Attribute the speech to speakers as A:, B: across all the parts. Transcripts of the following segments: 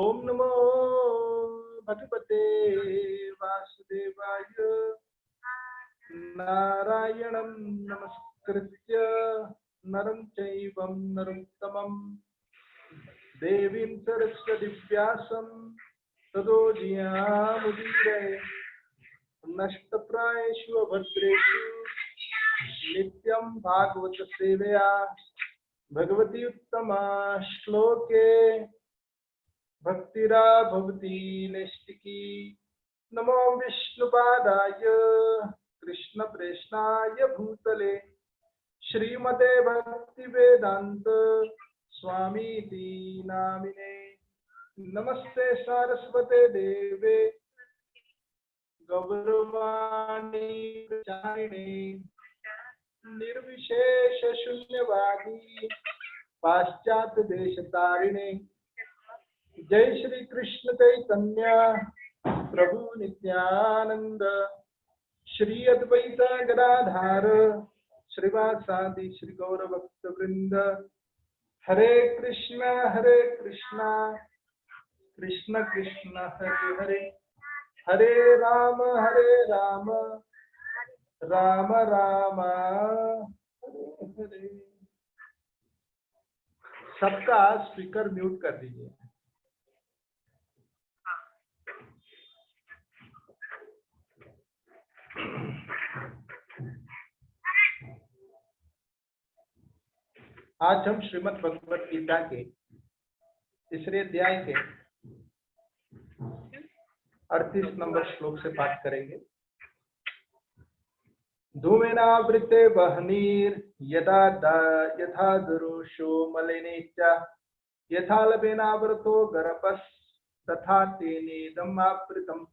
A: ओम नमो भगवते वासुदेवाय। नारायणं नमस्कृत्य नरं चैव नरोत्तमं देवीं सरस्वतीं व्यासं ततो जयामुदीरये। नष्टप्रायेषु अभद्रेषु नित्यं भागवत सेवया भगवती उत्तमा श्लोके भक्तिरा भवती नैष्टिकी। नमो विष्णुपादाय कृष्ण प्रेष्ठाय भूतले श्रीमते भक्ति वेदांत स्वामीति नामिने। नमस्ते सारस्वते देवे गौरवाणी प्रचारिणे निर्विशेष शून्यवादी पाश्चात्य देश तारिणे। जय श्री कृष्ण चैतन्य प्रभु नित्यानंद श्री अद्वैत गदाधार श्रीवासादि श्री गौर भक्त वृंद। हरे कृष्ण कृष्ण कृष्ण हरे हरे, हरे राम राम राम हरे हरे। सबका स्पीकर म्यूट कर दीजिए। आज हम श्रीमद् भगवत गीता के तीसरे अध्याय के 38 नंबर श्लोक से पाठ करेंगे। धूमेनावृते वह्निर् यथा दरुषो मलिने च यथा लवेनावृतो गर्भस् तथा तेनेदम् आवृतम्।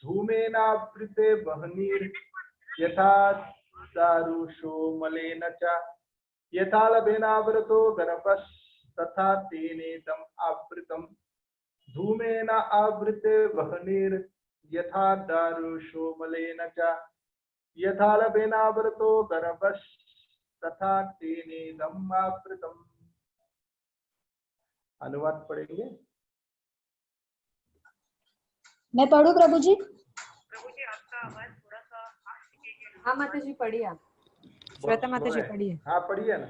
A: धूमेनावृते वह्निर् यथा दारुषो मलिन च यथा लवेनावृतो गर्भस् तथा तेनेदम् आवृतम्। धूमेन आवृते वह्निर् यथा दारुषो मलिन च यथा लवेनावृतो गर्भस् तथा तेनेदम् आवृतम्। अनुवाद पढ़ेंगे।
B: मैं पढ़ूं प्रभु जी?
C: आपका आवाज थोड़ा सा।
D: हाँ माता जी पढ़िए, श्वेता माता जी पढ़िए।
A: हाँ पढ़िए ना।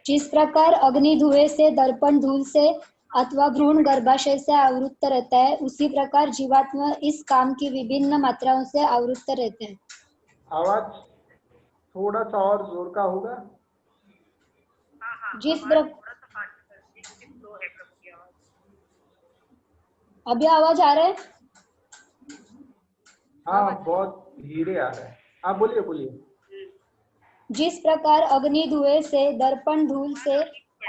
B: जिस प्रकार अग्नि धुएं से, दर्पण धूल से अथवा भ्रूण गर्भाशय से आवृत रहता है, उसी प्रकार जीवात्मा इस काम की विभिन्न मात्राओं से आवृत रहते हैं।
A: आवाज थोड़ा सा और जोर का होगा।
B: जिस प्रकार अभी आवाज आ रहा है?
A: हाँ बहुत धीरे आ रहा है। हाँ बोलिए बोलिए।
B: जिस प्रकार अग्नि धुएं से, दर्पण धूल से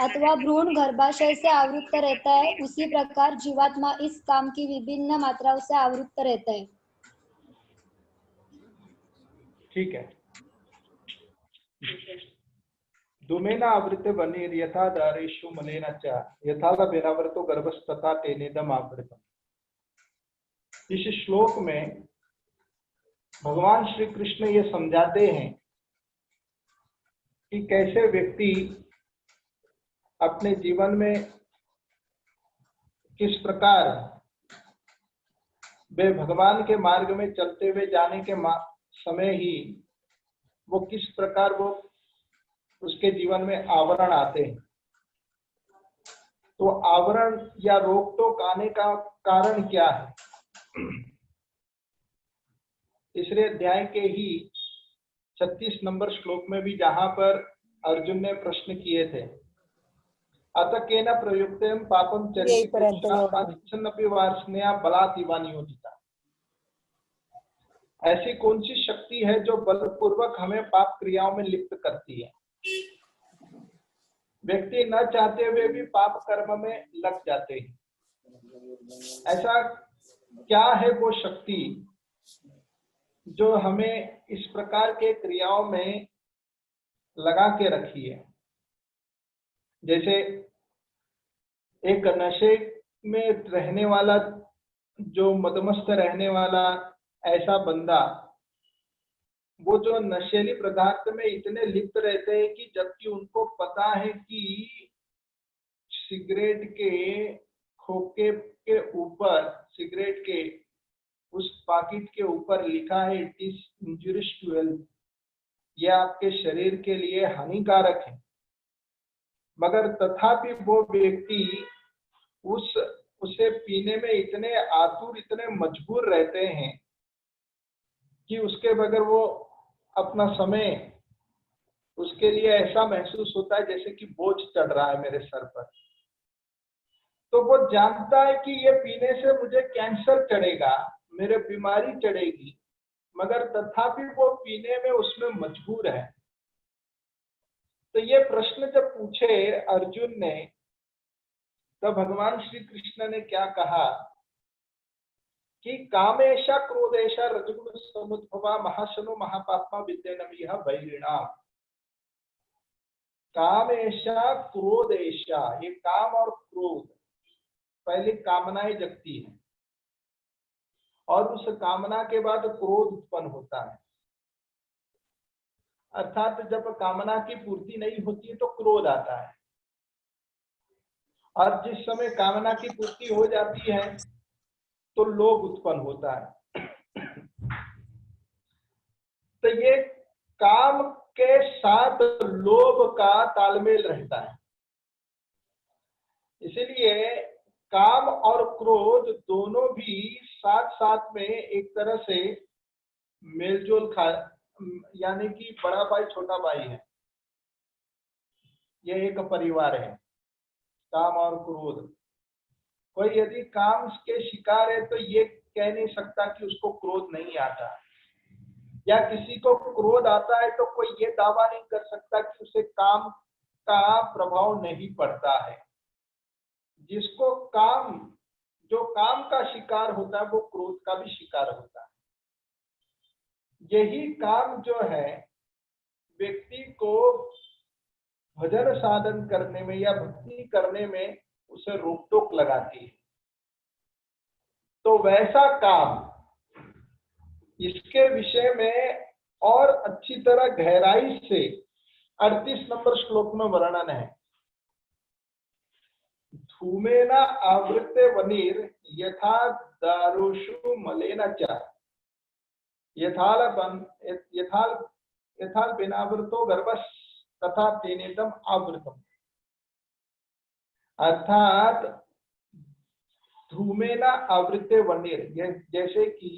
B: अथवा भ्रूण गर्भाशय से आवृत रहता है, उसी प्रकार जीवात्मा इस काम की विभिन्न मात्राओं से आवृत रहता है।
A: ठीक है। धूमेन आवृते वह्निर् यथा दारुषो मलिन च यथा लवेनावृतो गर्भस् तथा तेनेदम् आवृतम्। इस श्लोक में भगवान श्री कृष्ण ये समझाते हैं कि कैसे व्यक्ति अपने जीवन में किस प्रकार वे भगवान के मार्ग में चलते हुए जाने के समय ही वो किस प्रकार वो उसके जीवन में आवरण आते हैं। तो आवरण या रोक टोक आने का कारण क्या है? तीसरे अध्याय के ही 36 नंबर श्लोक में भी जहां पर अर्जुन ने प्रश्न किए थे, अतः केन प्रयुक्तेन पापम चरितम् वासनया बलात् इव नियोजिता। ऐसी कौन सी शक्ति है जो बलपूर्वक हमें पाप क्रियाओं में लिप्त करती है? व्यक्ति न चाहते हुए भी पाप कर्म में लग जाते हैं। ऐसा क्या है वो शक्ति जो हमें इस प्रकार के क्रियाओं में लगा के रखी है? जैसे एक नशे में रहने वाला, जो मदमस्त रहने वाला ऐसा बंदा, वो जो नशेली पदार्थ में इतने लिप्त रहते हैं कि जबकि उनको पता है कि सिगरेट के खोखे के ऊपर, सिगरेट के उस पाकिट के ऊपर लिखा है it is injurious to health, यह आपके शरीर के लिए हानिकारक है, मगर तथापि वो व्यक्ति उसे पीने में इतने आतुर, इतने मजबूर रहते हैं कि उसके बगैर वो अपना समय, उसके लिए ऐसा महसूस होता है जैसे कि बोझ चढ़ रहा है मेरे सर पर। तो वो जानता है कि ये पीने से मुझे कैंसर चढ़ेगा, मेरे बीमारी चढ़ेगी, मगर तथापि वो पीने में उसमें मजबूर है। तो ये प्रश्न जब पूछे अर्जुन ने, तो भगवान श्री कृष्ण ने क्या कहा कि कामेशा क्रोधेशा रजगुण समुद्भवा महाशनो महापात्मा विद्यनम यह वैरिणाम। कामेशा क्रोधेशा, ये काम और क्रोध पहले कामनाएं जगती है और उस कामना के बाद क्रोध उत्पन्न होता है। अर्थात जब कामना की पूर्ति नहीं होती है तो क्रोध आता है, और जिस समय कामना की पूर्ति हो जाती है तो लोभ उत्पन्न होता है। तो ये काम के साथ लोभ का तालमेल रहता है। इसलिए काम और क्रोध दोनों भी साथ साथ में एक तरह से मेलजोल यानी कि बड़ा भाई छोटा भाई है, ये एक परिवार है, काम और क्रोध। कोई यदि काम के शिकार है तो ये कह नहीं सकता कि उसको क्रोध नहीं आता, या किसी को क्रोध आता है तो कोई ये दावा नहीं कर सकता कि उसे काम का प्रभाव नहीं पड़ता है। जिसको काम, जो काम का शिकार होता है वो क्रोध का भी शिकार होता है। यही काम जो है व्यक्ति को भजन साधन करने में या भक्ति करने में उसे रोक टोक लगाती है। तो वैसा काम, इसके विषय में और अच्छी तरह गहराई से 38 नंबर श्लोक में वर्णन है। धूमेन आवृत्ते वनीर यथा दारुषु मलेन च यथाल बिनावृतो गर्भस् तथा तेनेदम आवृतम। अर्थात धूमेन आवृत्ते वनीर, जैसे कि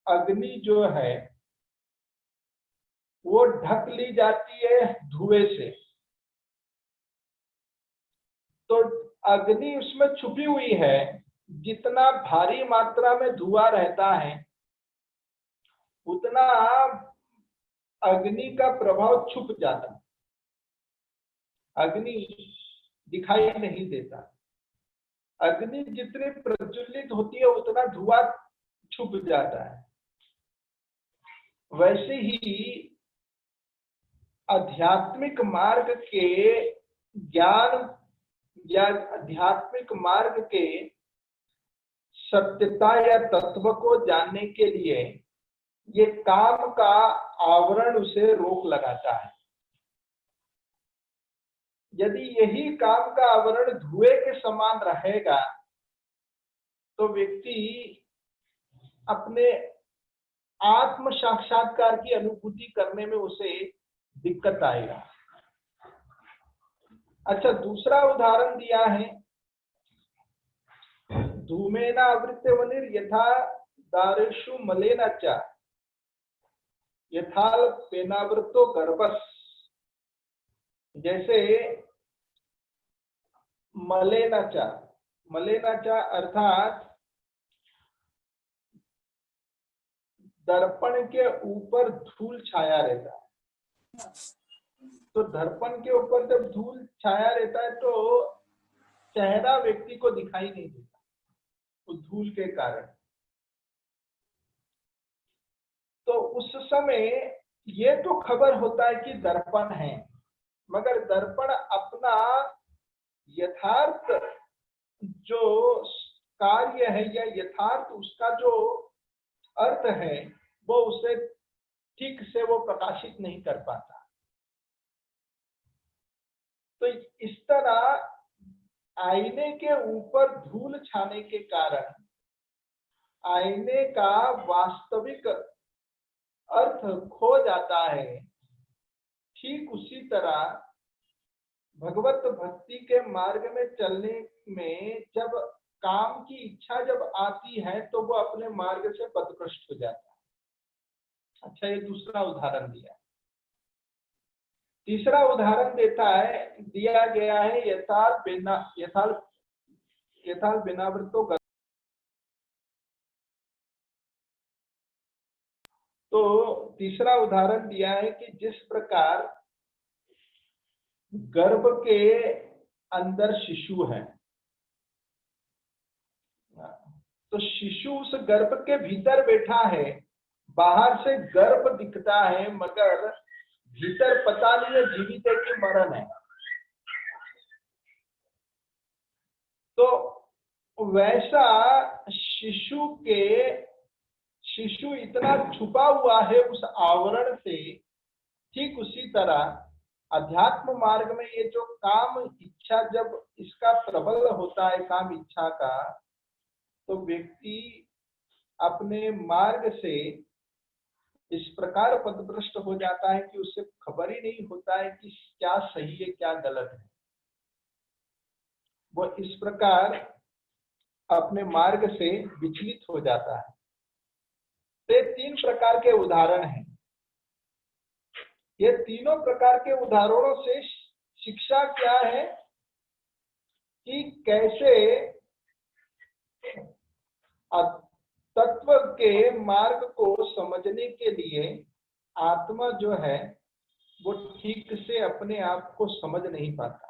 A: अग्नि जो है वो ढक ली जाती है धुएं से, तो अग्नि उसमें छुपी हुई है। जितना भारी मात्रा में धुआं रहता है उतना अग्नि का प्रभाव छुप जाता है, अग्नि दिखाई नहीं देता। अग्नि जितनी प्रज्वलित होती है उतना धुआं छुप जाता है। वैसे ही आध्यात्मिक मार्ग के ज्ञान या आध्यात्मिक मार्ग के सत्यता या तत्व को जानने के लिए ये काम का आवरण उसे रोक लगाता है। यदि यही काम का आवरण धुएं के समान रहेगा तो व्यक्ति अपने आत्म साक्षात्कार की अनुभूति करने में उसे दिक्कत आएगा। अच्छा, दूसरा उदाहरण दिया है, धूमेन आवृत्ते वनिर यथा दारेषु मलेन च यथाल पेनावृतो गर्भस्। जैसे मलेन च अर्थात दर्पण के ऊपर धूल छाया रहता है। तो दर्पण के ऊपर जब धूल छाया रहता है तो चेहरा व्यक्ति को दिखाई नहीं देता उस धूल के कारण। तो उस समय ये तो खबर होता है कि दर्पण है, मगर दर्पण अपना यथार्थ जो कार्य है या यथार्थ उसका जो अर्थ है वो उसे ठीक से वो प्रकाशित नहीं कर पाता। तो इस तरह आईने के ऊपर धूल छाने के कारण आईने का वास्तविक अर्थ खो जाता है, ठीक उसी तरह भगवत भक्ति के मार्ग में चलने में जब काम की इच्छा जब आती है तो वो अपने मार्ग से पथभ्रष्ट हो जाता है। अच्छा, ये दूसरा उदाहरण दिया। तीसरा उदाहरण दिया गया है यथाल बिनावृतो। तो तीसरा उदाहरण दिया है कि जिस प्रकार गर्भ के अंदर शिशु है, तो शिशु उस गर्भ के भीतर बैठा है, बाहर से गर्भ दिखता है मगर भीतर पता नहीं है जीवित है कि मरण है। तो वैसा शिशु इतना छुपा हुआ है उस आवरण से, ठीक उसी तरह अध्यात्म मार्ग में ये जो काम इच्छा जब इसका प्रबल होता है काम इच्छा का, तो व्यक्ति अपने मार्ग से इस प्रकार पथभ्रष्ट हो जाता है कि उससे खबर ही नहीं होता है कि क्या सही है क्या गलत है। वो इस प्रकार अपने मार्ग से विचलित हो जाता है। ये 3 प्रकार के उदाहरण हैं। ये तीनों प्रकार के उदाहरणों से शिक्षा क्या है कि कैसे तत्व के मार्ग को समझने के लिए आत्मा जो है वो ठीक से अपने आप को समझ नहीं पाता।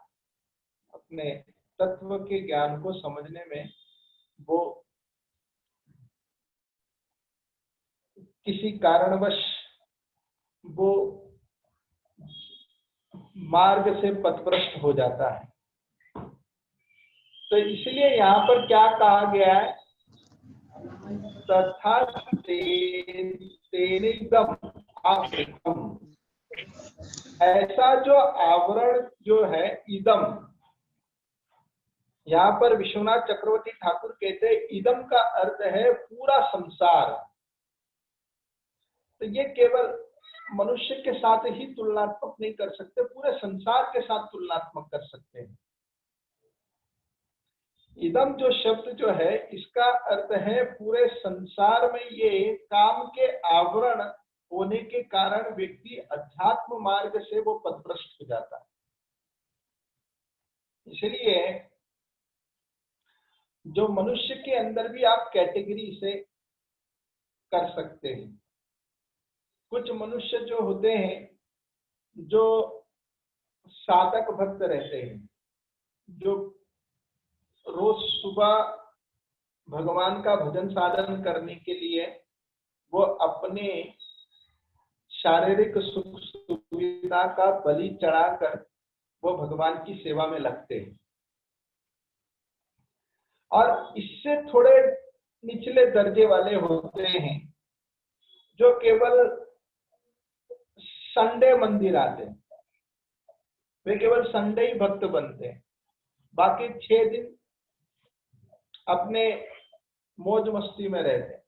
A: अपने तत्व के ज्ञान को समझने में वो किसी कारणवश वो मार्ग से पथभ्रष्ट हो जाता है। तो इसलिए यहाँ पर क्या कहा गया है, तथा तेनिदम आवृतम, ऐसा जो आवरण जो है इदम, यहाँ पर विश्वनाथ चक्रवर्ती ठाकुर कहते हैं इदम का अर्थ है पूरा संसार। तो ये केवल मनुष्य के साथ ही तुलनात्मक नहीं कर सकते, पूरे संसार के साथ तुलनात्मक कर सकते हैं। इदम जो शब्द जो है इसका अर्थ है पूरे संसार में ये काम के आवरण होने के कारण व्यक्ति अध्यात्म मार्ग से वो पथभ्रष्ट हो जाता है। इसलिए जो मनुष्य के अंदर भी आप कैटेगरी से कर सकते हैं। कुछ मनुष्य जो होते हैं जो साधक भक्त रहते हैं, जो रोज सुबह भगवान का भजन साधन करने के लिए वो अपने शारीरिक सुख सुविधा का बलि चढ़ाकर वो भगवान की सेवा में लगते हैं। और इससे थोड़े निचले दर्जे वाले होते हैं जो केवल संडे मंदिर आते हैं, वे केवल संडे ही भक्त बनते हैं, बाकी 6 दिन अपने मौज मस्ती में रहते हैं।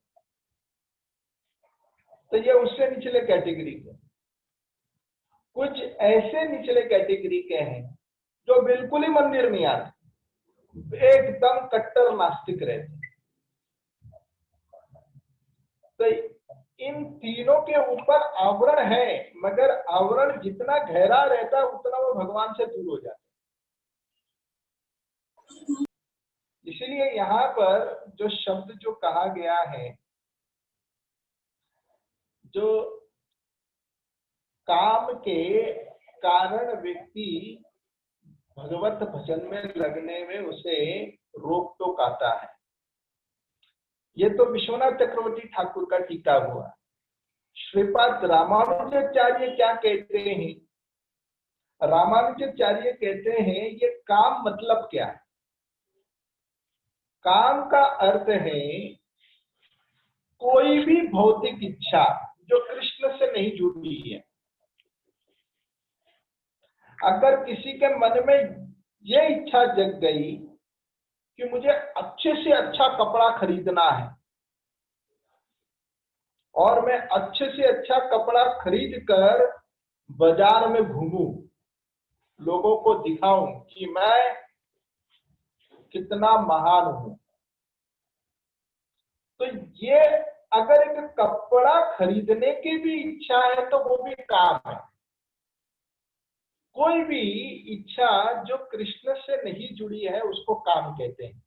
A: तो ये उससे निचले कैटेगरी के। कुछ ऐसे निचले कैटेगरी के हैं जो बिल्कुल ही मंदिर नहीं आते, एकदम कट्टर नास्तिक रहते हैं। तो इन तीनों के ऊपर आवरण है, मगर आवरण जितना गहरा रहता है उतना वो भगवान से दूर हो जाता है। इसलिए यहाँ पर जो शब्द जो कहा गया है, जो काम के कारण व्यक्ति भगवत भजन में लगने में उसे रोक टोक आता है, ये तो विश्वनाथ चक्रवर्ती ठाकुर का टीका हुआ। श्रीपाद रामानुजाचार्य क्या कहते हैं? रामानुजाचार्य कहते हैं ये काम मतलब क्या है? काम का अर्थ है कोई भी भौतिक इच्छा जो कृष्ण से नहीं जुड़ी है। अगर किसी के मन में ये इच्छा जग गई कि मुझे अच्छे से अच्छा कपड़ा खरीदना है और मैं अच्छे से अच्छा कपड़ा खरीद कर बाजार में घूमूं, लोगों को दिखाऊं कि मैं कितना महान हूं। तो ये अगर एक कपड़ा खरीदने की भी इच्छा है तो वो भी काम है। कोई भी इच्छा जो कृष्ण से नहीं जुड़ी है उसको काम कहते हैं।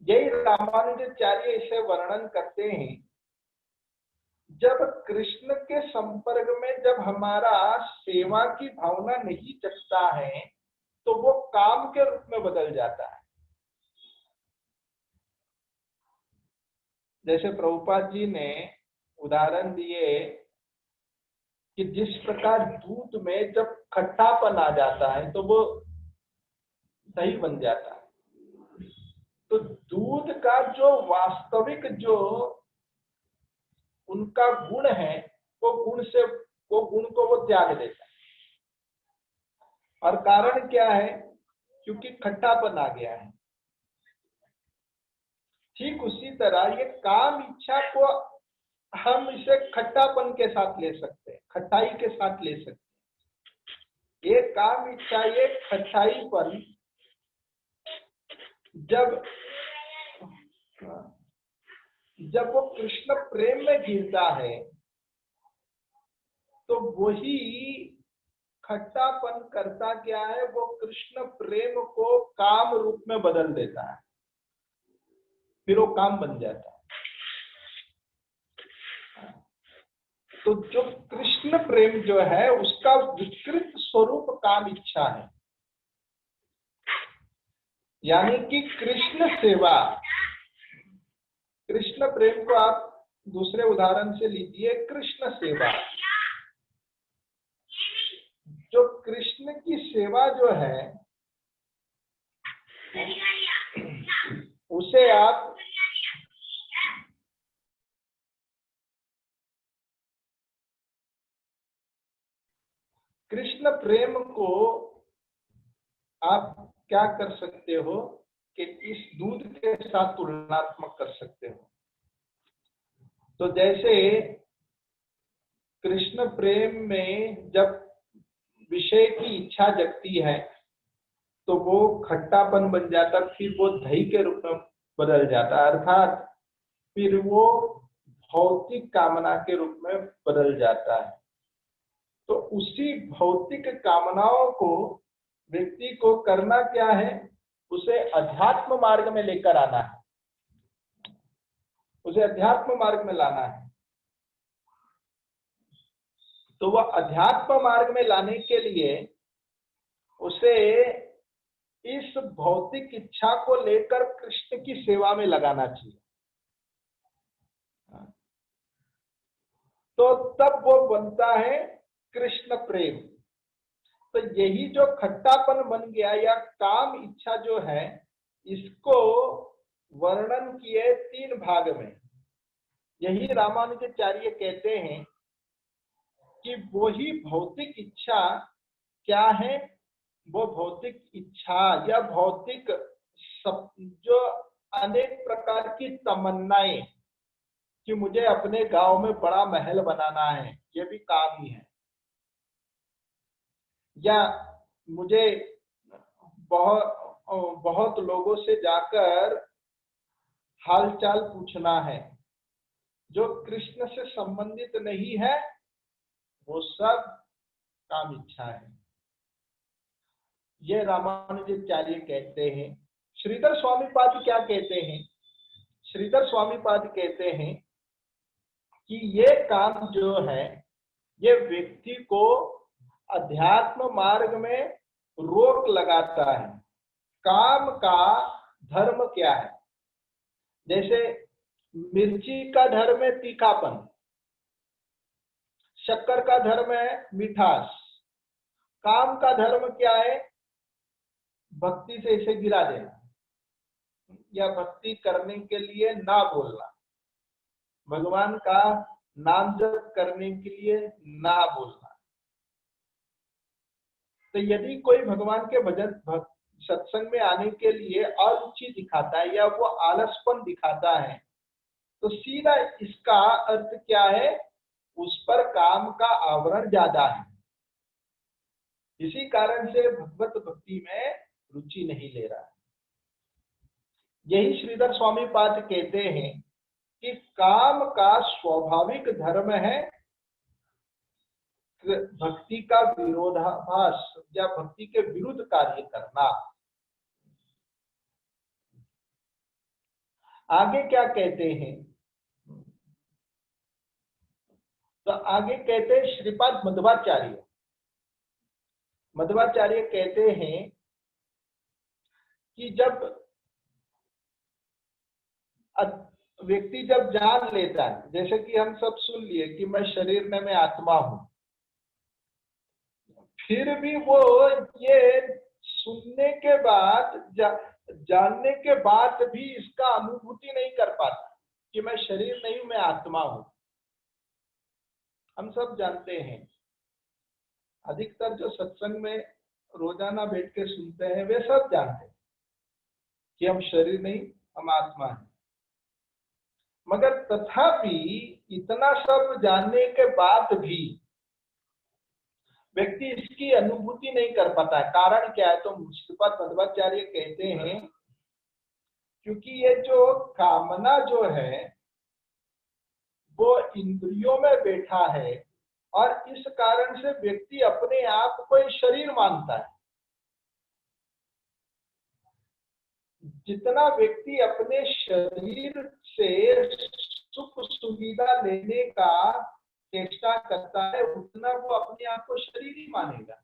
A: यही रामानुजाचार्य इसे वर्णन करते हैं, जब कृष्ण के संपर्क में जब हमारा सेवा की भावना नहीं जगता है तो वो काम के रूप में बदल जाता है। जैसे प्रभुपाद जी ने उदाहरण दिए कि जिस प्रकार दूध में जब खट्टापन आ जाता है तो वो दही बन जाता है। तो दूध का जो वास्तविक जो उनका गुण है वो गुण को वो त्याग देता है। और कारण क्या है? क्योंकि खट्टापन आ गया है। ठीक उसी तरह ये काम इच्छा को हम इसे खट्टापन के साथ ले सकते हैं, खट्टाई के साथ ले सकते हैं। ये काम इच्छा, ये खट्टाईपन जब वो कृष्ण प्रेम में गिरता है तो वही खट्टापन करता क्या है, वो कृष्ण प्रेम को काम रूप में बदल देता है, फिर वो काम बन जाता है। तो जो कृष्ण प्रेम जो है उसका विकृत स्वरूप काम इच्छा है। यानी कि कृष्ण सेवा, कृष्ण प्रेम को आप दूसरे उदाहरण से लीजिए, कृष्ण सेवा। जो कृष्ण की सेवा जो है उसे आप कृष्ण प्रेम को आप क्या कर सकते हो कि इस दूध के साथ तुलनात्मक कर सकते हो। तो जैसे कृष्ण प्रेम में जब विषय की इच्छा जगती है तो वो खट्टापन बन जाता, फिर वो दही के रूप में बदल जाता, अर्थात फिर वो भौतिक कामना के रूप में बदल जाता है। तो उसी भौतिक कामनाओं को व्यक्ति को करना क्या है, उसे अध्यात्म मार्ग में लेकर आना है, उसे अध्यात्म मार्ग में लाना है। तो वह अध्यात्म मार्ग में लाने के लिए उसे इस भौतिक इच्छा को लेकर कृष्ण की सेवा में लगाना चाहिए। तो तब वो बनता है कृष्ण प्रेम। तो यही जो खट्टापन बन गया या काम इच्छा जो है, इसको वर्णन किए 3 भाग में। यही रामानुजाचार्य कहते हैं कि वही भौतिक इच्छा क्या है, वो भौतिक इच्छा या भौतिक जो अनेक प्रकार की तमन्नाएं कि मुझे अपने गांव में बड़ा महल बनाना है, ये भी काम ही है। या मुझे बहुत लोगों से जाकर हालचाल पूछना है, जो कृष्ण से संबंधित नहीं है वो सब काम इच्छा है। ये रामानुजाचार्य कहते हैं। श्रीधर स्वामीपाद क्या कहते हैं? श्रीधर स्वामीपाद कहते हैं कि ये काम जो है ये व्यक्ति को अध्यात्म मार्ग में रोक लगाता है। काम का धर्म क्या है? जैसे मिर्ची का धर्म है तीखापन, शक्कर का धर्म है मिठास, काम का धर्म क्या है? भक्ति से इसे गिरा देना या भक्ति करने के लिए ना बोलना, भगवान का नाम जप करने के लिए ना बोलना। तो यदि कोई भगवान के सत्संग में आने के लिए अरुचि दिखाता है या वो आलसपन दिखाता है, तो सीधा इसका अर्थ क्या है, उस पर काम का आवरण ज्यादा है, इसी कारण से भगवत भक्ति में रुचि नहीं ले रहा है। यही श्रीधर स्वामी पाद कहते हैं कि काम का स्वाभाविक धर्म है भक्ति का विरोधाभास या भक्ति के विरुद्ध कार्य करना। आगे क्या कहते हैं, तो आगे कहते हैं श्रीपाद मध्वाचार्य। मध्वाचार्य कहते हैं कि जब व्यक्ति जब जान लेता है, जैसे कि हम सब सुन लिए कि मैं शरीर में मैं आत्मा हूं, फिर भी वो ये सुनने के बाद जानने के बाद भी इसका अनुभूति नहीं कर पाता कि मैं शरीर नहीं मैं आत्मा हूं। हम सब जानते हैं, अधिकतर जो सत्संग में रोजाना बैठ के सुनते हैं वे सब जानते हैं कि हम शरीर नहीं हम आत्मा हैं, मगर तथापि इतना सब जानने के बाद भी व्यक्ति इसकी अनुभूति नहीं कर पाता है। कारण क्या है, तो श्रीपाद मध्वाचार्य कहते हैं क्योंकि ये जो कामना जो है वो इंद्रियों में बैठा है और इस कारण से व्यक्ति अपने आप को एक शरीर मानता है। जितना व्यक्ति अपने शरीर से सुख सुविधा लेने का चेष्टा करता है उतना वो अपने आप को शरीर ही मानेगा।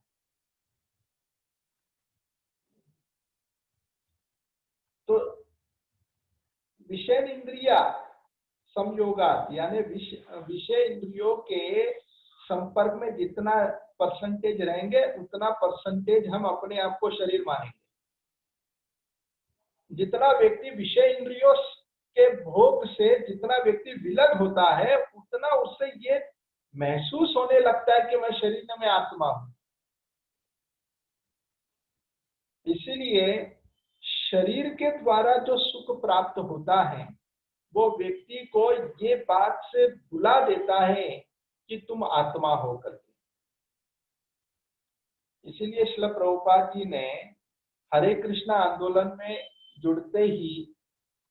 A: तो विषय इंद्रिया संयोगात यानी विषय इंद्रियों के संपर्क में जितना परसेंटेज रहेंगे उतना परसेंटेज हम अपने आप को शरीर मानेंगे। जितना व्यक्ति विषय इंद्रियों के भोग से जितना व्यक्ति विलग होता है उतना उससे ये महसूस होने लगता है कि मैं शरीर में मैं आत्मा हूं। इसीलिए शरीर के द्वारा जो सुख प्राप्त होता है वो व्यक्ति को ये बात से भुला देता है कि तुम आत्मा हो करके। इसीलिए श्रील प्रभुपाद जी ने हरे कृष्णा आंदोलन में जुड़ते ही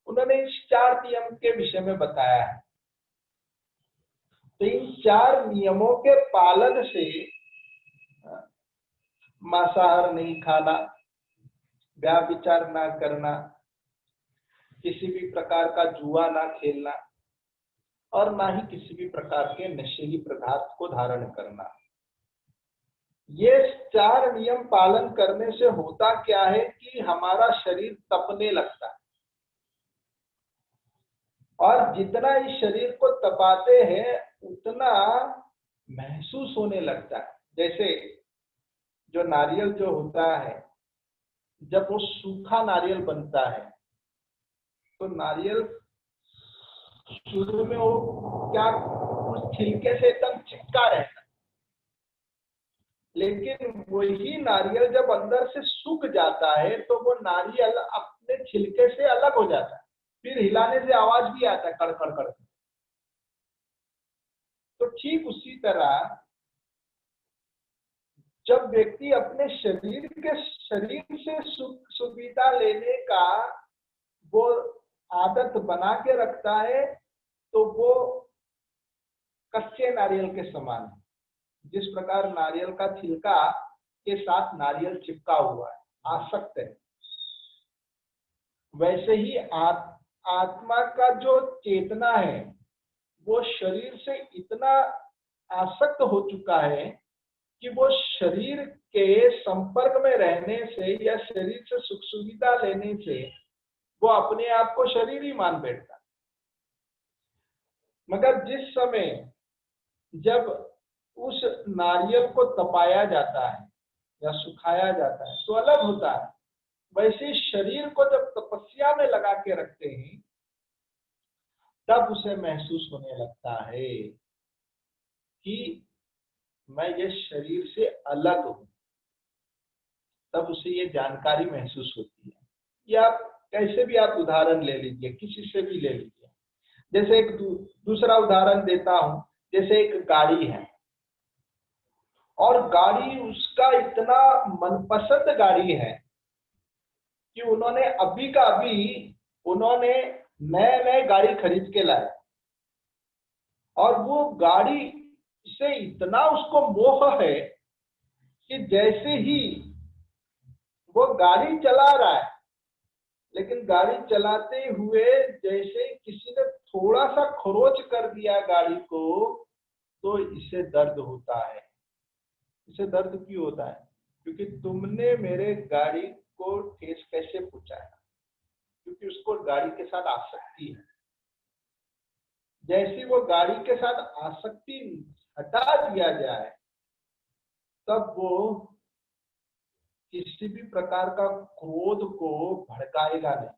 A: उन्होंने इस 4 नियम के विषय में बताया है। तो इन 4 नियमों के पालन से मांसाहार नहीं खाना, व्याभिचार ना करना, किसी भी प्रकार का जुआ ना खेलना और ना ही किसी भी प्रकार के नशीली पदार्थ को धारण करना। ये 4 नियम पालन करने से होता क्या है कि हमारा शरीर तपने लगता है और जितना इस शरीर को तपाते हैं उतना महसूस होने लगता है। जैसे जो नारियल जो होता है जब वो सूखा नारियल बनता है तो नारियल शुरू में वो क्या उस छिलके से एकदम चिपका रहता है, लेकिन वही नारियल जब अंदर से सूख जाता है तो वो नारियल अपने छिलके से अलग हो जाता है, फिर हिलाने से आवाज भी आता है कड़कड़ कड़। तो ठीक उसी तरह जब व्यक्ति अपने शरीर से सुख सुविधा लेने का वो आदत बना के रखता है तो वो कच्चे नारियल के समान है। जिस प्रकार नारियल का छिलका के साथ नारियल चिपका हुआ है, आसक्त है, वैसे ही आत्मा का जो चेतना है वो शरीर से इतना आसक्त हो चुका है कि वो शरीर के संपर्क में रहने से या शरीर से सुख सुविधा लेने से वो अपने आप को शरीर ही मान बैठता। मगर जिस समय जब उस नारियल को तपाया जाता है या सुखाया जाता है तो अलग होता है, वैसे शरीर को जब तपस्या में लगा के रखते हैं तब उसे महसूस होने लगता है कि मैं ये शरीर से अलग हूं। तब उसे ये जानकारी महसूस होती है। या कैसे भी आप उदाहरण ले लीजिए, किसी से भी ले लीजिए। जैसे एक दूसरा उदाहरण देता हूं, जैसे एक गाड़ी है और गाड़ी उसका इतना मनपसंद गाड़ी है कि उन्होंने अभी का अभी उन्होंने नए नए गाड़ी खरीद के लाए और वो गाड़ी से इतना उसको मोह है कि जैसे ही वो गाड़ी चला रहा है, लेकिन गाड़ी चलाते हुए जैसे किसी ने थोड़ा सा खरोच कर दिया गाड़ी को तो इसे दर्द होता है। इसे दर्द क्यों होता है? क्योंकि तुमने मेरे गाड़ी को ठेस कैसे पहुंचाया, क्योंकि उसको गाड़ी के साथ आसक्ति है। जैसी वो गाड़ी के साथ आसक्ति हटा दिया जाए तब वो किसी भी प्रकार का क्रोध को भड़काएगा नहीं,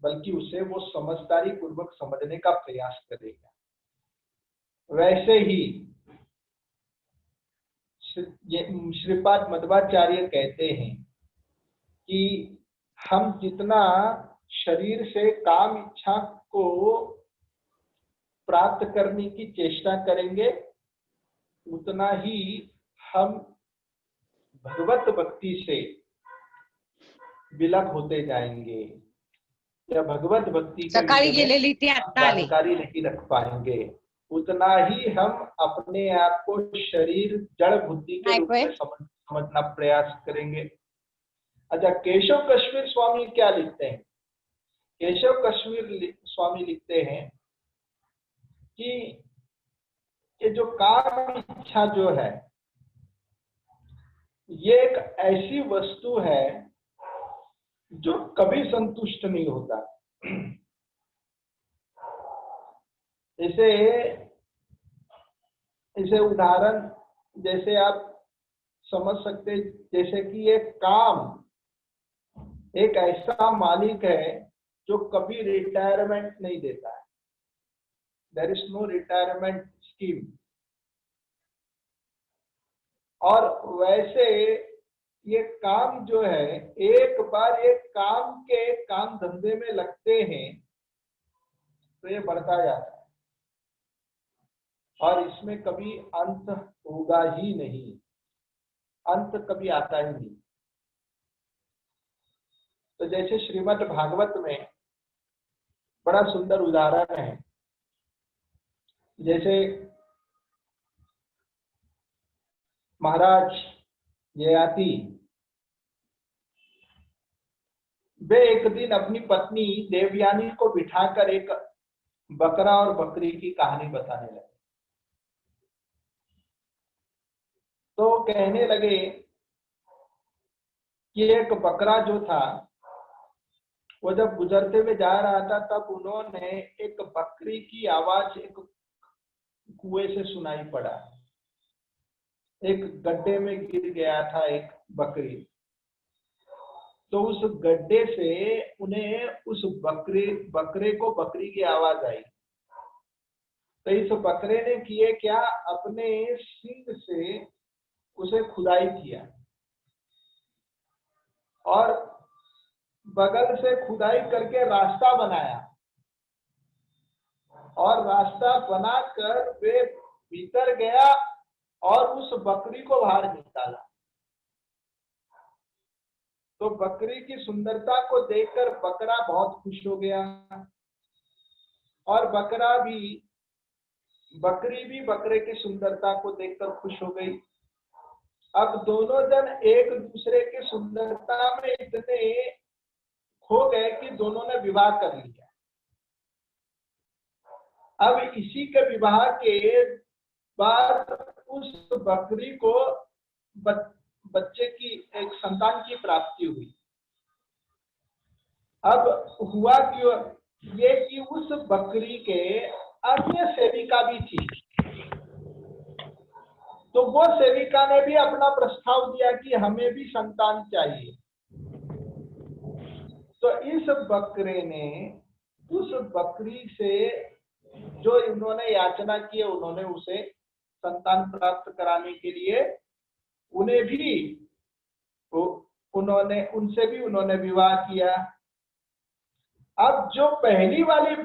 A: बल्कि उसे वो समझदारी पूर्वक समझने का प्रयास करेगा। वैसे ही श्रीपाद मध्वाचार्य कहते हैं कि हम जितना शरीर से काम इच्छा को प्राप्त करने की चेष्टा करेंगे उतना ही हम भगवत भक्ति से विलग होते जाएंगे या भगवत भक्ति के विषय में जानकारी नहीं रख पाएंगे। उतना ही हम अपने आप को शरीर जड़ बुद्धि के रूप में समझना प्रयास करेंगे। अच्छा, केशव कश्मीर स्वामी क्या लिखते हैं? केशव कश्मीर स्वामी लिखते हैं कि ये जो काम इच्छा जो है ये एक ऐसी वस्तु है जो कभी संतुष्ट नहीं होता। इसे उदाहरण जैसे आप समझ सकते, जैसे कि एक काम एक ऐसा मालिक है जो कभी रिटायरमेंट नहीं देता है। There is no retirement scheme. और वैसे ये काम जो है, एक बार ये काम धंधे में लगते हैं तो ये बढ़ता जाता है और इसमें कभी अंत होगा ही नहीं, अंत कभी आता ही नहीं। तो जैसे श्रीमद् भागवत में बड़ा सुंदर उदाहरण है, जैसे महाराज ययाति वे एक दिन अपनी पत्नी देवयानी को बिठाकर एक बकरा और बकरी की कहानी बताने लगे। तो कहने लगे कि एक बकरा जो था वो जब गुजरते हुए जा रहा था तब उन्होंने एक बकरी की आवाज एक कुएं से सुनाई पड़ा। एक गड्ढे में गिर गया था एक बकरी, तो उस गड्ढे से उन्हें उस बकरे को बकरी की आवाज आई। तो इस बकरे ने किए क्या, अपने सींग से उसे खुदाई किया और बगल से खुदाई करके रास्ता बनाया और रास्ता बनाकर वे भीतर गया और उस बकरी को बाहर निकाला। तो बकरी की सुंदरता को देखकर बकरा बहुत खुश हो गया और बकरी भी बकरे की सुंदरता को देखकर खुश हो गई। अब दोनों जन एक दूसरे की सुंदरता में इतने खो गए कि दोनों ने विवाह कर लिया। अब इसी के विवाह के बाद उस बकरी को बच्चे की एक संतान की प्राप्ति हुई। अब हुआ क्यों ये कि उस बकरी के अन्य सेविका भी थी, तो वो सेविका ने भी अपना प्रस्ताव दिया कि हमें भी संतान चाहिए। तो इस बकरे ने उस बकरी से जो इन्होंने याचना की, उन्होंने उसे संतान प्राप्त कराने के लिए उन्हें भी उनसे भी उन्होंने विवाह किया। अब जो पहली वाली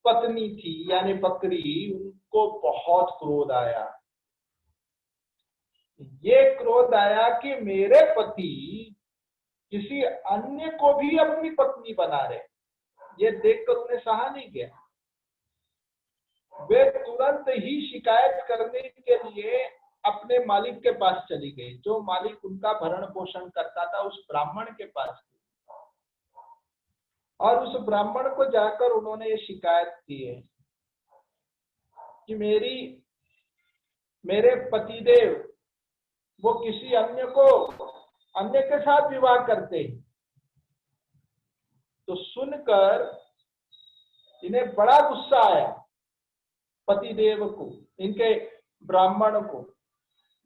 A: पत्नी थी यानी बकरी, उनको बहुत क्रोध आया। ये क्रोध आया कि मेरे पति किसी अन्य को भी अपनी पत्नी बना रहे। ये देखकर उन्हें सहा नहीं गया। वे तुरंत ही शिकायत करने के लिए अपने मालिक के पास चली गई। जो मालिक उनका भरण पोषण करता था उस ब्राह्मण के पास, और उस ब्राह्मण को जाकर उन्होंने ये शिकायत की है कि मेरे पतिदेव वो किसी अन्य के साथ विवाह करते हैं। तो सुनकर इन्हें बड़ा गुस्सा आया, पतिदेव को, इनके ब्राह्मण को।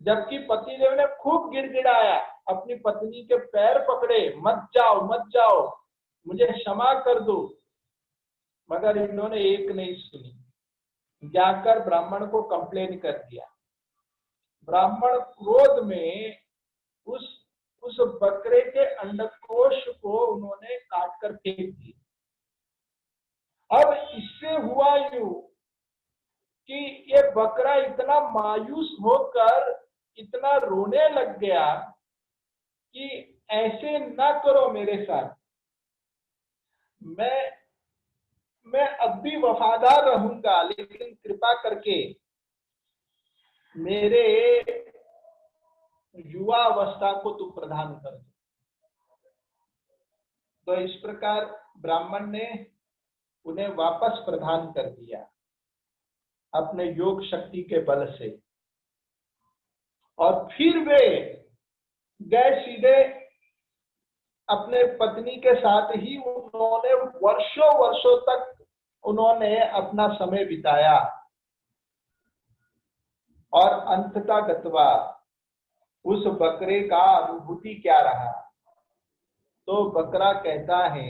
A: जबकि पतिदेव ने खूब गिड़गिड़ाया, अपनी पत्नी के पैर पकड़े, मत जाओ, मुझे क्षमा कर दो। मगर इन्होंने एक नहीं सुनी। जाकर ब्राह्मण को कंप्लेन कर दिया। ब्राह्मण क्रोध में उस बकरे के अंडकोश को उन्होंने काट कर फेंक दिया। अब इससे हुआ यूं कि ये बकरा इतना मायूस होकर इतना रोने लग गया कि ऐसे ना करो मेरे साथ, मैं अब भी वफादार रहूंगा, लेकिन कृपा करके मेरे युवा अवस्था को तू प्रदान कर दो। तो इस प्रकार ब्राह्मण ने उन्हें वापस प्रदान कर दिया अपने योग शक्ति के बल से। और फिर वे गए सीधे अपने पत्नी के साथ ही। उन्होंने वर्षों तक उन्होंने अपना समय बिताया और अंततः गत्वा उस बकरे का अनुभूति क्या रहा। तो बकरा कहता है,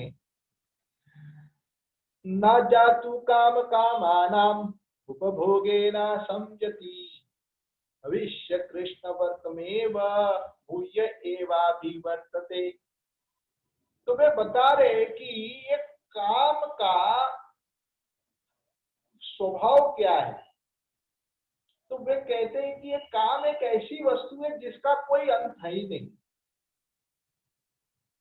A: न जातु काम कामानाम उपभोगेन संयति भविष्य कृष्ण वर्तमेव भूय एवाभिवर्तते। तो वे बता रहे कि ये काम का स्वभाव क्या है। तो वे कहते हैं कि ये काम एक ऐसी वस्तु है जिसका कोई अंत है ही नहीं।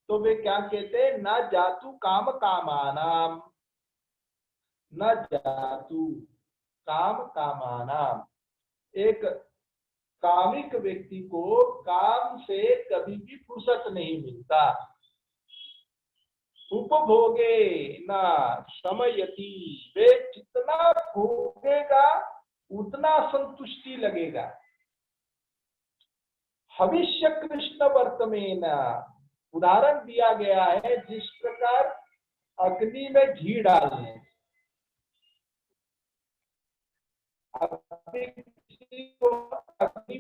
A: तो वे क्या कहते हैं, न जातु काम कामानाम, न जातु काम कामानाम। एक कामिक व्यक्ति को काम से कभी भी फुर्सत नहीं मिलता। उपभोगे न समयति, वे जितना भोगेगा उतना संतुष्टि लगेगा। भविष्य कृष्ण वर्तमेन, उदाहरण दिया गया है जिस प्रकार अग्नि में घी डालने। किसी को अग्नि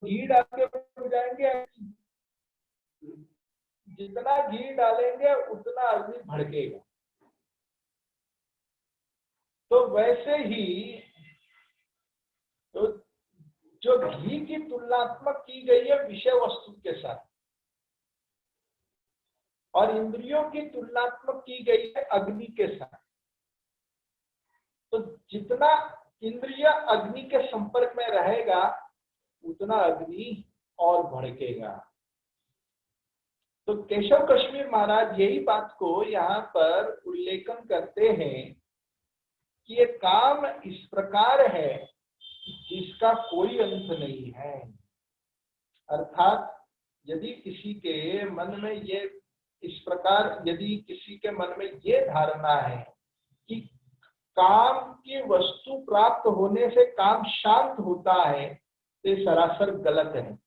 A: घी डाल के हो जाएंगे, जितना घी डालेंगे उतना अग्नि भड़केगा। तो वैसे ही तो जो घी की तुलनात्मक की गई है विषय वस्तु के साथ, और इंद्रियों की तुलनात्मक की गई है अग्नि के साथ। तो जितना इंद्रिय अग्नि के संपर्क में रहेगा उतना अग्नि और भड़केगा। तो केशव कश्मीर महाराज यही बात को यहाँ पर उल्लेखन करते हैं कि ये काम इस प्रकार है जिसका कोई अंत नहीं है। अर्थात यदि किसी के मन में ये इस प्रकार, यदि किसी के मन में ये धारणा है कि काम की वस्तु प्राप्त होने से काम शांत होता है, तो ये सरासर गलत है।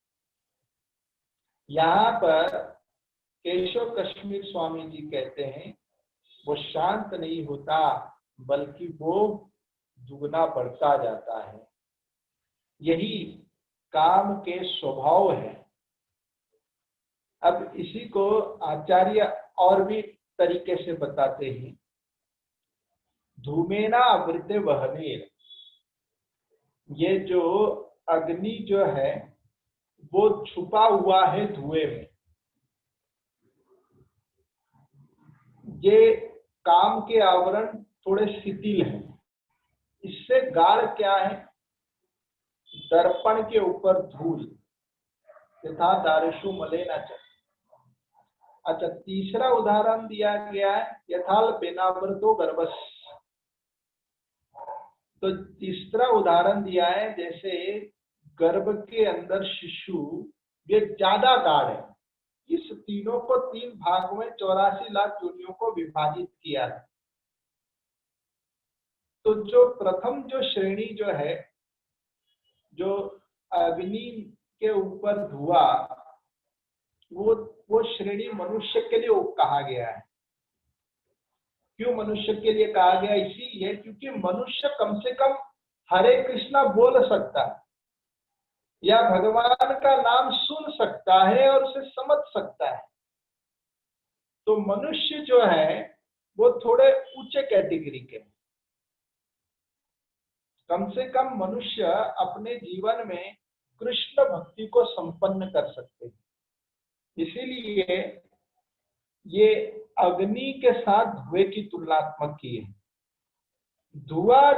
A: यहाँ पर केशव कश्मीर स्वामी जी कहते हैं वो शांत नहीं होता बल्कि वो दुगना बढ़ता जाता है। यही काम के स्वभाव है। अब इसी को आचार्य और भी तरीके से बताते हैं। धूमेना आवृत्ते वहनेर, ये जो अग्नि जो है वो छुपा हुआ है धुएं में। ये काम के आवरण थोड़े शिथिल हैं। इससे गाढ़ क्या है? दर्पण के ऊपर धूल, यथा दारुषु मलेन च। अच्छा, तीसरा उदाहरण दिया गया है यथाल बेनावृतो गर्भस। तो तीसरा उदाहरण दिया है जैसे गर्भ के अंदर शिशु, ये ज्यादा गाढ़ है। इस तीनों को 3 भाग में 84 लाख योनियों को विभाजित किया है। तो जो प्रथम जो श्रेणी जो है, जो अग्नि के ऊपर धुआं, वो श्रेणी मनुष्य के लिए कहा गया है। क्यों मनुष्य के लिए कहा गया? इसीलिए क्योंकि मनुष्य कम से कम हरे कृष्णा बोल सकता है या भगवान का नाम सुन सकता है और उसे समझ सकता है। तो मनुष्य जो है वो थोड़े ऊंचे कैटेगरी के। कम से कम मनुष्य अपने जीवन में कृष्ण भक्ति को संपन्न कर सकते हैं। इसीलिए ये अग्नि के साथ धुएं की तुलनात्मक की है। धुआं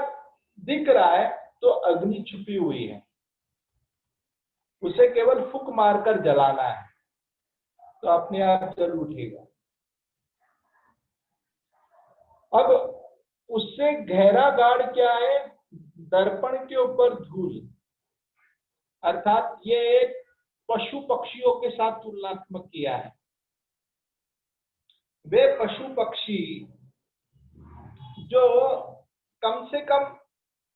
A: दिख रहा है तो अग्नि छुपी हुई है, उसे केवल फूंक मारकर जलाना है तो अपने आप जल उठेगा। अब उससे गहरा गाढ़ क्या है? दर्पण के ऊपर धूल, अर्थात ये एक पशु पक्षियों के साथ तुलनात्मक किया है। वे पशु पक्षी जो कम से कम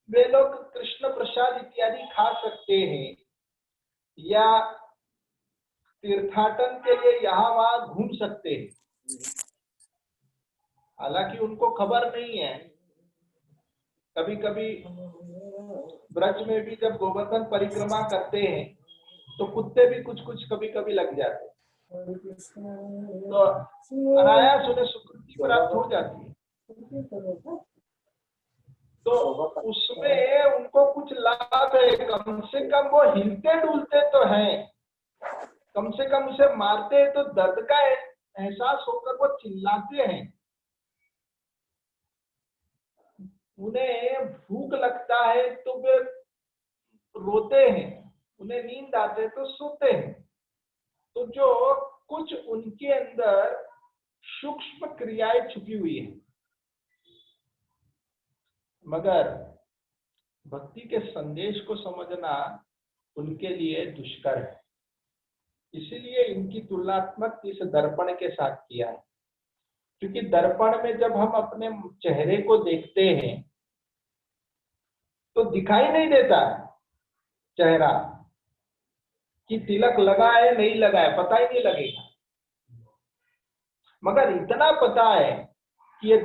A: वे लोग कृष्ण प्रसाद इत्यादि खा सकते हैं या तीर्थाटन के लिए यहाँ वहां घूम सकते हैं, हालांकि उनको खबर नहीं है। कभी कभी ब्रज में भी जब गोवर्धन परिक्रमा करते हैं तो कुत्ते भी कुछ कुछ कभी कभी लग जाते हैं, तो अनायास उन्हें सुकृति प्राप्त हो जाती है। तो उसमें उनको कुछ लाभ है, कम से कम वो हिलते डुलते तो हैं, कम से कम उसे मारते हैं तो दर्द का एहसास होकर वो चिल्लाते हैं। उन्हें भूख लगता है तो वे रोते हैं, उन्हें नींद आते तो सोते हैं। तो जो कुछ उनके अंदर सूक्ष्म क्रियाएं छुपी हुई है, मगर भक्ति के संदेश को समझना उनके लिए दुष्कर है। इसीलिए इनकी तुलनात्मक इस दर्पण के साथ किया है, क्योंकि दर्पण में जब हम अपने चेहरे को देखते हैं तो दिखाई नहीं देता है चेहरा कि तिलक लगा है नहीं लगा है, पता ही नहीं लगेगा। मगर इतना पता है कि ये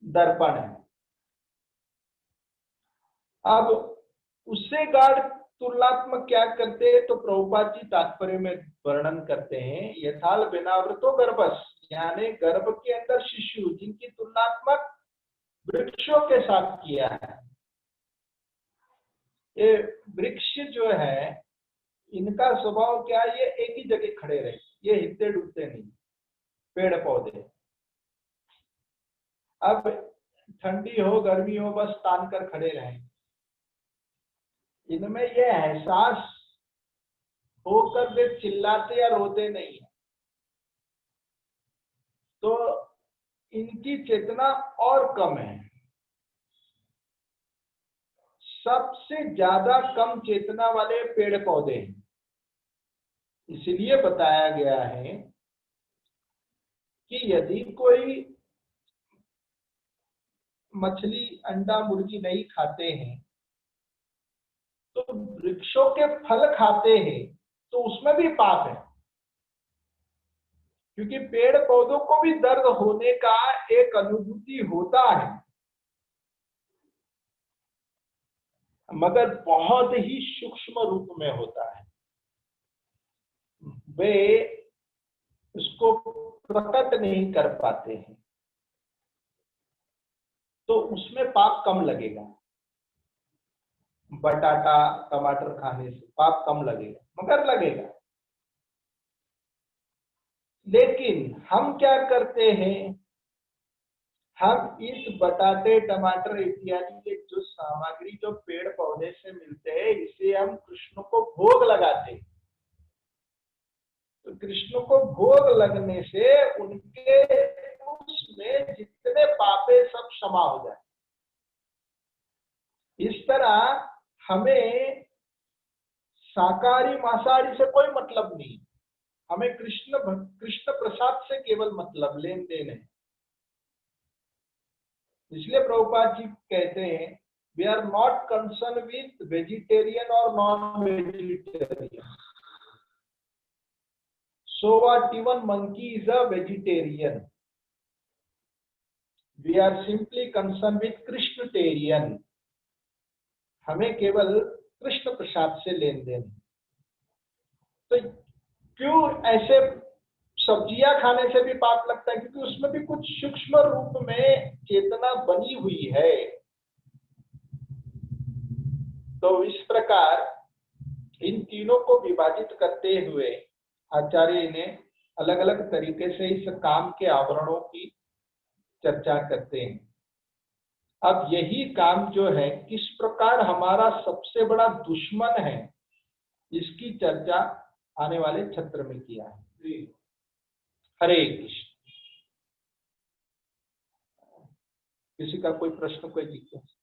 A: दर्पण है। अब उससे गाढ़ तुलनात्मक क्या करते हैं तो प्रभुपाद जी तात्पर्य में वर्णन करते हैं, यथाल बेनावृतो गर्भस, यानी गर्भ के अंदर शिशु जिनकी तुलनात्मक वृक्षों के साथ किया है। ये वृक्ष जो है इनका स्वभाव क्या है? ये एक ही जगह खड़े रहे, ये हिलते डुलते नहीं। पेड़ पौधे अब ठंडी हो गर्मी हो बस तान कर खड़े रहें, इनमें ये एहसास होकर वे चिल्लाते या रोते नहीं है। तो इनकी चेतना और कम है। सबसे ज्यादा कम चेतना वाले पेड़ पौधे हैं। इसलिए बताया गया है कि यदि कोई मछली अंडा मुर्गी नहीं खाते हैं तो वृक्षों के फल खाते हैं तो उसमें भी पाप है, क्योंकि पेड़ पौधों को भी दर्द होने का एक अनुभूति होता है, मगर बहुत ही सूक्ष्म रूप में होता है। वे उसको प्रकट नहीं कर पाते हैं, तो उसमें पाप कम लगेगा। बटाटा टमाटर खाने से पाप कम लगेगा, मगर लगेगा। लेकिन हम क्या करते हैं हम इस बटाटे टमाटर इत्यादि के जो सामग्री जो पेड़ पौधे से मिलते हैं, इसे हम कृष्ण को भोग लगाते हैं। तो कृष्ण को भोग लगने से उनके उसमें जितने पापे सब क्षमा हो जाए। इस तरह हमें शाकाहारी मांसाहारी से कोई मतलब नहीं, हमें कृष्ण प्रसाद से केवल मतलब लेन देन है। इसलिए प्रभुपाद जी कहते हैं, we are not concern with vegetarian और non vegetarian, so what, even monkey is a vegetarian, we are simply concern with कृष्णटेरियन। हमें केवल कृष्ण प्रसाद से लेन देन। तो क्यों ऐसे सब्जियां खाने से भी पाप लगता है? क्योंकि उसमें भी कुछ सूक्ष्म रूप में चेतना बनी हुई है। तो इस प्रकार इन तीनों को विभाजित करते हुए आचार्य ने अलग अलग तरीके से इस काम के आवरणों की चर्चा करते हैं। अब यही काम जो है किस प्रकार हमारा सबसे बड़ा दुश्मन है, इसकी चर्चा आने वाले सत्र में किया है। हरे कृष्ण। किसी का कोई प्रश्न, कोई जिज्ञासा?